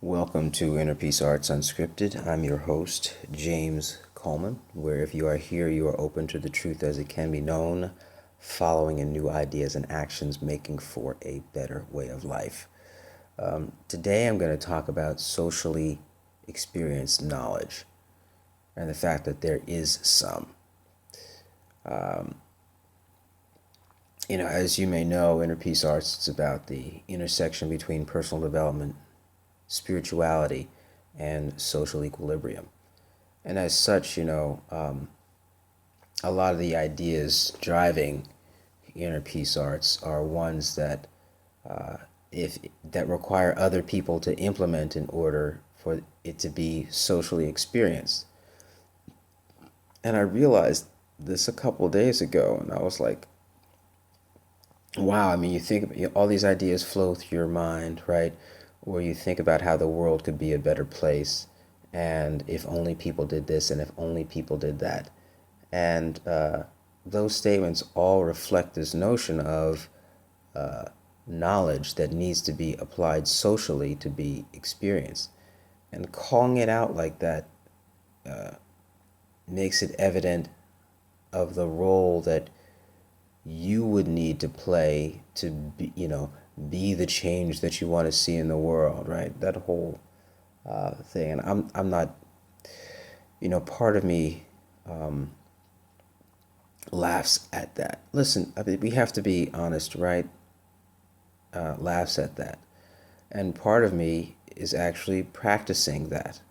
Welcome to Inner Peace Arts Unscripted. I'm your host, James Coleman, where if you are here, you are open to the truth as it can be known, following in new ideas and actions, making for a better way of life. Today I'm going to talk about socially experienced knowledge and the fact that there is some. As you may know, Inner Peace Arts is about the intersection between personal development, spirituality, and social equilibrium. And as such, a lot of the ideas driving Inner Peace Arts are ones that that require other people to implement in order for it to be socially experienced. And I realized this a couple of days ago, and I was like, wow, you think all these ideas flow through your mind, right? Or you think about how the world could be a better place, and if only people did this, and if only people did that. And those statements all reflect this notion of knowledge that needs to be applied socially to be experienced. And calling it out like that makes it evident of the role that you would need to play to be the change that you want to see in the world, right? That whole thing. And I'm not, part of me laughs at that. Listen, we have to be honest, right? Laughs at that. And part of me is actually practicing that.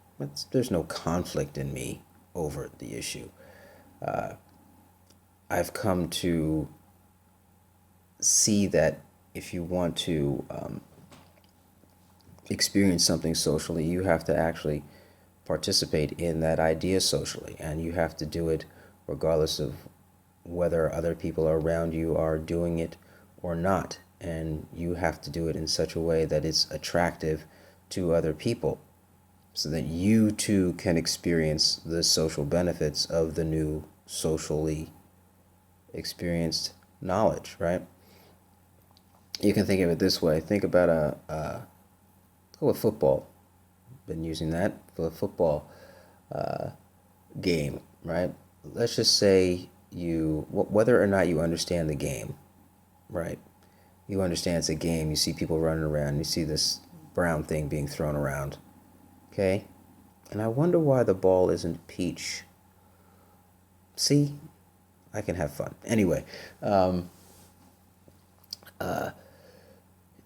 There's no conflict in me over the issue. I've come to see that if you want to experience something socially, you have to actually participate in that idea socially, and you have to do it regardless of whether other people around you are doing it or not. And you have to do it in such a way that it's attractive to other people so that you too can experience the social benefits of the new socially experienced knowledge, right? You can think of it this way. Think about a football. Been using that for a football game, right? Let's just say whether or not you understand the game, right? You understand it's a game. You see people running around. You see this brown thing being thrown around, okay? And I wonder why the ball isn't peach. See? I can have fun. Anyway,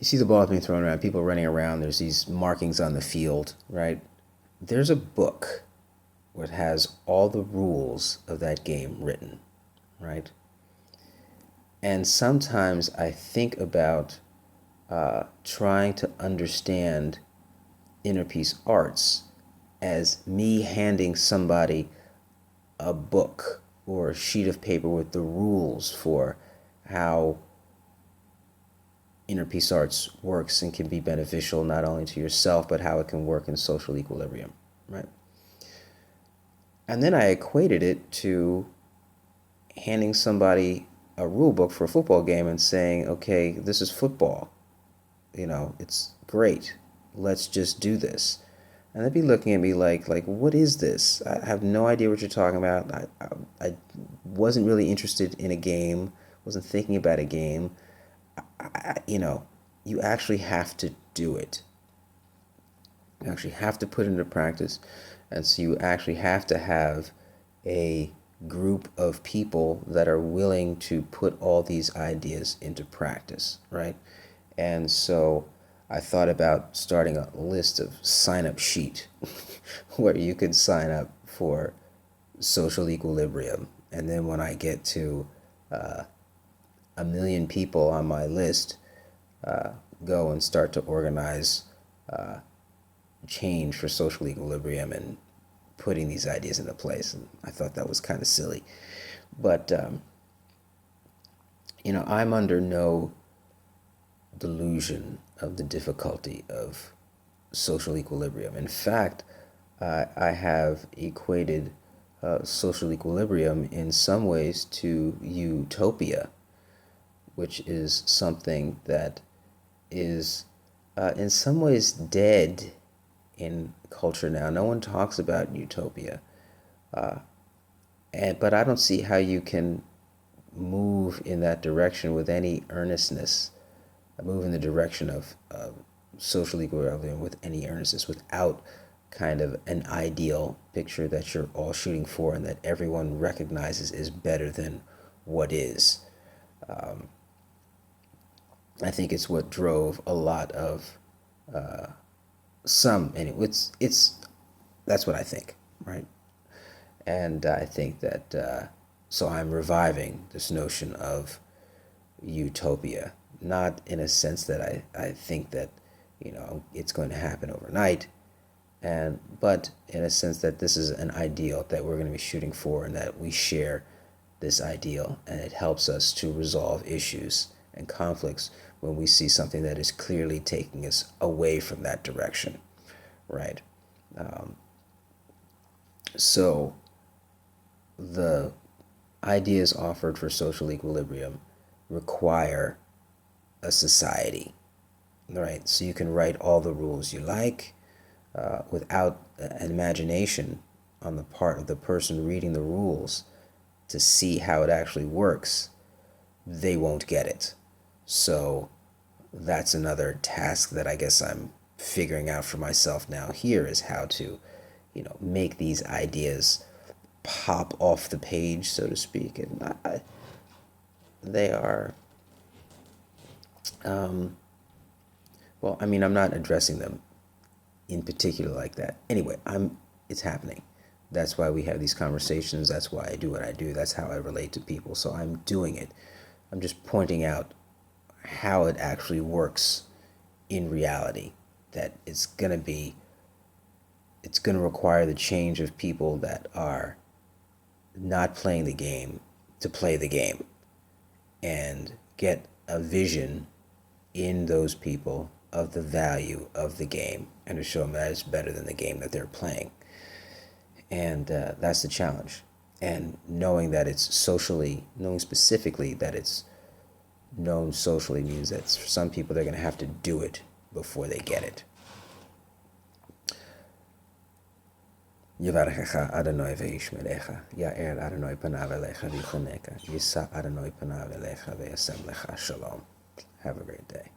you see the ball being thrown around, people running around, there's these markings on the field, right? There's a book where it has all the rules of that game written, right? And sometimes I think about trying to understand Inner Peace Arts as me handing somebody a book or a sheet of paper with the rules for how Inner Peace Arts works and can be beneficial not only to yourself, but how it can work in social equilibrium, right? And then I equated it to handing somebody a rule book for a football game and saying, okay, this is football. It's great. Let's just do this. And they'd be looking at me like, what is this? I have no idea what you're talking about. I wasn't really interested in a game, wasn't thinking about a game. You actually have to do it. You actually have to put it into practice. And so you actually have to have a group of people that are willing to put all these ideas into practice, right? And so I thought about starting a list of sign-up sheet where you could sign up for social equilibrium. And then when I get to 1 million people on my list, go and start to organize change for social equilibrium and putting these ideas into place. And I thought that was kind of silly. But, I'm under no delusion of the difficulty of social equilibrium. In fact, I have equated social equilibrium in some ways to utopia, which is something that is in some ways dead in culture now. No one talks about utopia. But I don't see how you can move in that direction with any earnestness, move in the direction of social equilibrium with any earnestness without kind of an ideal picture that you're all shooting for and that everyone recognizes is better than what is. I think it's what drove a lot of some, and it's that's what I think, right? And I think that so I'm reviving this notion of utopia, not in a sense that I think that it's going to happen overnight, but in a sense that this is an ideal that we're going to be shooting for and that we share this ideal, and it helps us to resolve issues and conflicts when we see something that is clearly taking us away from that direction, right? So the ideas offered for social equilibrium require a society, right? So you can write all the rules you like without an imagination on the part of the person reading the rules to see how it actually works. They won't get it. So that's another task that I guess I'm figuring out for myself now here, is how to, make these ideas pop off the page, so to speak. And they are, well, I mean, I'm not addressing them in particular like that. Anyway, it's happening. That's why we have these conversations. That's why I do what I do. That's how I relate to people. So I'm doing it. I'm just pointing out how it actually works in reality. That it's going to require the change of people that are not playing the game to play the game, and get a vision in those people of the value of the game, and to show them that it's better than the game that they're playing. And that's the challenge. And knowing specifically that it's known socially means that for some people they're going to have to do it before they get it. Yevarechecha Adonai ve'yishmerecha, Ya'er Adonai panav elecha v'yichoneka, Yisa Adonai panav elecha ve'yasem lecha shalom. Have a great day.